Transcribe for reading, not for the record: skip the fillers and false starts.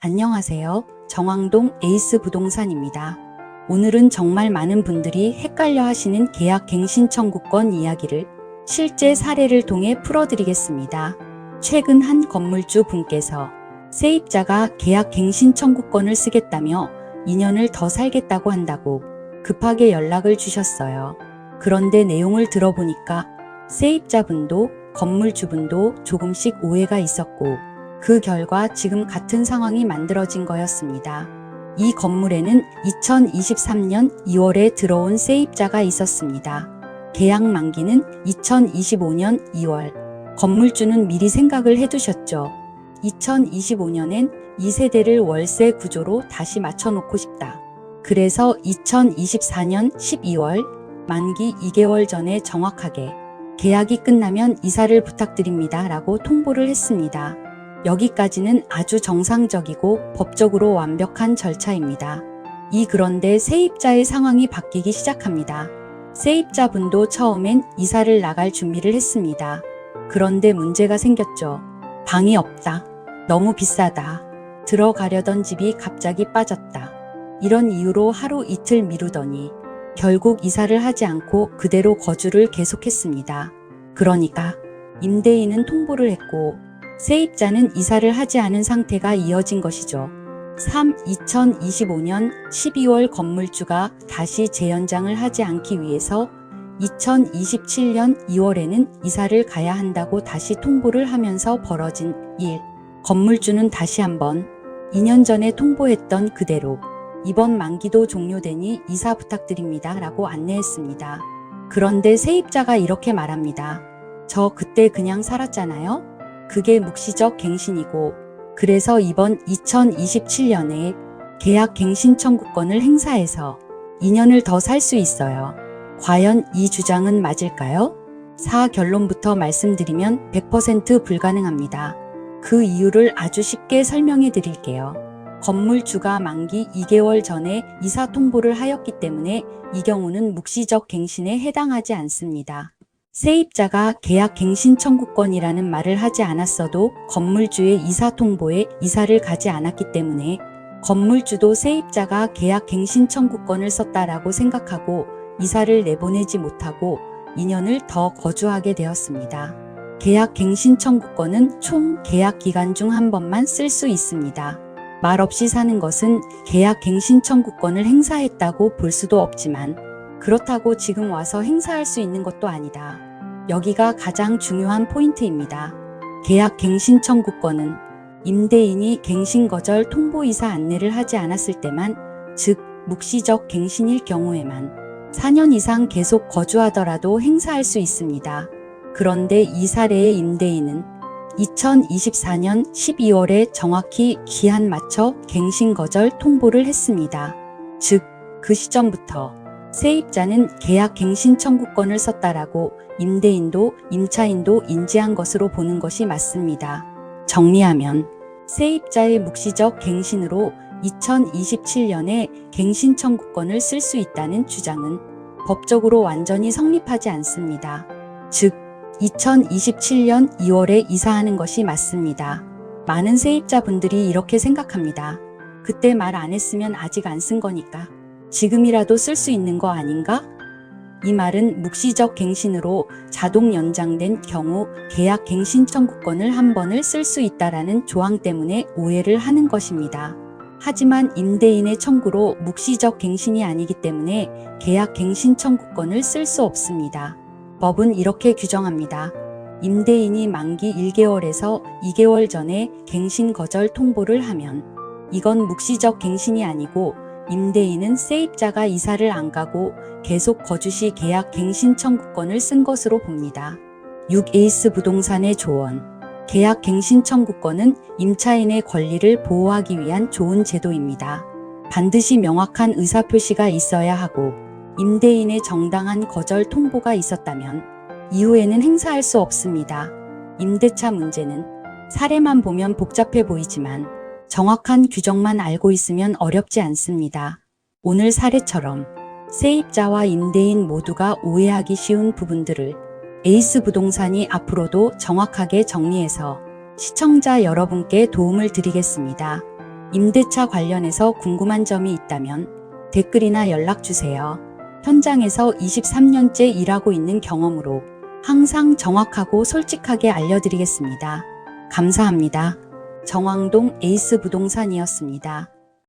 안녕하세요. 정왕동 에이스 부동산입니다. 오늘은 정말 많은 분들이 헷갈려 하시는 계약갱신 청구권 이야기를 실제 사례를 통해 풀어드리겠습니다. 최근 한 건물주 분께서 세입자가 계약갱신 청구권을 쓰겠다며 2년을 더 살겠다고 한다고 급하게 연락을 주셨어요. 그런데 내용을 들어보니까 세입자분도 건물주분도 조금씩 오해가 있었고 그 결과 지금 같은 상황이 만들어진 거였습니다. 이 건물에는 2023년 2월에 들어온 세입자가 있었습니다. 계약 만기는 2025년 2월. 건물주는 미리 생각을 해두셨죠. 2025년엔 2세대를 월세 구조로 다시 맞춰놓고 싶다. 그래서 2024년 12월 만기 2개월 전에 정확하게 계약이 끝나면 이사를 부탁드립니다 라고 통보를 했습니다. 여기까지는 아주 정상적이고 법적으로 완벽한 절차입니다. 그런데 세입자의 상황이 바뀌기 시작합니다. 세입자분도 처음엔 이사를 나갈 준비를 했습니다. 그런데 문제가 생겼죠. 방이 없다. 너무 비싸다. 들어가려던 집이 갑자기 빠졌다. 이런 이유로 하루 이틀 미루더니 결국 이사를 하지 않고 그대로 거주를 계속했습니다. 그러니까 임대인은 통보를 했고 세입자는 이사를 하지 않은 상태가 이어진 것이죠. 2025년 12월 건물주가 다시 재연장을 하지 않기 위해서 2027년 2월에는 이사를 가야 한다고 다시 통보를 하면서 벌어진 일. 건물주는 다시 한번 2년 전에 통보했던 그대로 이번 만기도 종료되니 이사 부탁드립니다 라고 안내했습니다. 그런데 세입자가 이렇게 말합니다. 저 그때 그냥 살았잖아요? 그게 묵시적 갱신이고 그래서 이번 2027년에 계약 갱신 청구권을 행사해서 2년을 더 살 수 있어요. 과연 이 주장은 맞을까요? 결론부터 말씀드리면 100% 불가능합니다. 그 이유를 아주 쉽게 설명해 드릴게요. 건물주가 만기 2개월 전에 이사 통보를 하였기 때문에 이 경우는 묵시적 갱신에 해당하지 않습니다. 세입자가 계약 갱신 청구권이라는 말을 하지 않았어도 건물주의 이사 통보에 이사를 가지 않았기 때문에 건물주도 세입자가 계약 갱신 청구권을 썼다라고 생각하고 이사를 내보내지 못하고 2년을 더 거주하게 되었습니다. 계약 갱신 청구권은 총 계약 기간 중 한 번만 쓸 수 있습니다. 말없이 사는 것은 계약 갱신 청구권을 행사했다고 볼 수도 없지만 그렇다고 지금 와서 행사할 수 있는 것도 아니다. 여기가 가장 중요한 포인트입니다. 계약 갱신 청구권은 임대인이 갱신 거절 통보 이사 안내를 하지 않았을 때만, 즉 묵시적 갱신일 경우에만 4년 이상 계속 거주하더라도 행사할 수 있습니다. 그런데 이 사례의 임대인은 2024년 12월에 정확히 기한 맞춰 갱신 거절 통보를 했습니다. 즉 그 시점부터 세입자는 계약 갱신 청구권을 썼다라고 임대인도 임차인도 인지한 것으로 보는 것이 맞습니다. 정리하면 세입자의 묵시적 갱신으로 2027년에 갱신 청구권을 쓸 수 있다는 주장은 법적으로 완전히 성립하지 않습니다. 즉 2027년 2월에 이사하는 것이 맞습니다. 많은 세입자분들이 이렇게 생각합니다. 그때 말 안 했으면 아직 안 쓴 거니까 지금이라도 쓸 수 있는 거 아닌가? 이 말은 묵시적 갱신으로 자동 연장된 경우 계약 갱신 청구권을 한 번을 쓸 수 있다라는 조항 때문에 오해를 하는 것입니다. 하지만 임대인의 청구로 묵시적 갱신이 아니기 때문에 계약 갱신 청구권을 쓸 수 없습니다. 법은 이렇게 규정합니다. 임대인이 만기 1개월에서 2개월 전에 갱신 거절 통보를 하면 이건 묵시적 갱신이 아니고 임대인은 세입자가 이사를 안 가고 계속 거주시 계약 갱신 청구권을 쓴 것으로 봅니다. 6에이스 부동산의 조언. 계약 갱신 청구권은 임차인의 권리를 보호하기 위한 좋은 제도입니다. 반드시 명확한 의사표시가 있어야 하고 임대인의 정당한 거절 통보가 있었다면 이후에는 행사할 수 없습니다. 임대차 문제는 사례만 보면 복잡해 보이지만 정확한 규정만 알고 있으면 어렵지 않습니다. 오늘 사례처럼 세입자와 임대인 모두가 오해하기 쉬운 부분들을 에이스 부동산이 앞으로도 정확하게 정리해서 시청자 여러분께 도움을 드리겠습니다. 임대차 관련해서 궁금한 점이 있다면 댓글이나 연락 주세요. 현장에서 23년째 일하고 있는 경험으로 항상 정확하고 솔직하게 알려드리겠습니다. 감사합니다. 정왕동 에이스 부동산이었습니다.